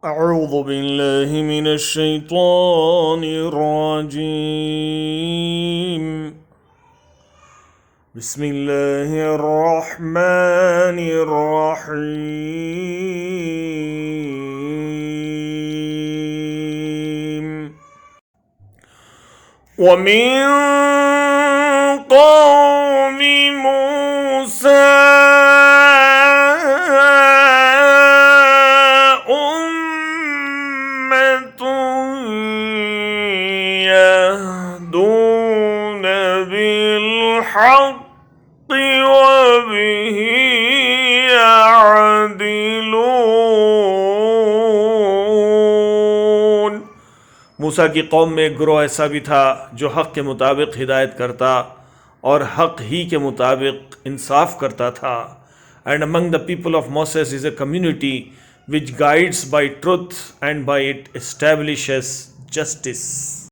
أعوذ بالله من الشيطان الرجيم. بسم الله الرحمن الرحيم. ومن قوم موسى أمة يهدون بالحق وبه يعدلون. मूसा की कौम में एक ग्रोह ऐसा भी था जो हक़ के मुताबिक हिदायत करता और हक़ ही के मुताबिक इंसाफ करता था. And among the people of Moses is a community which guides by truth and by it establishes justice.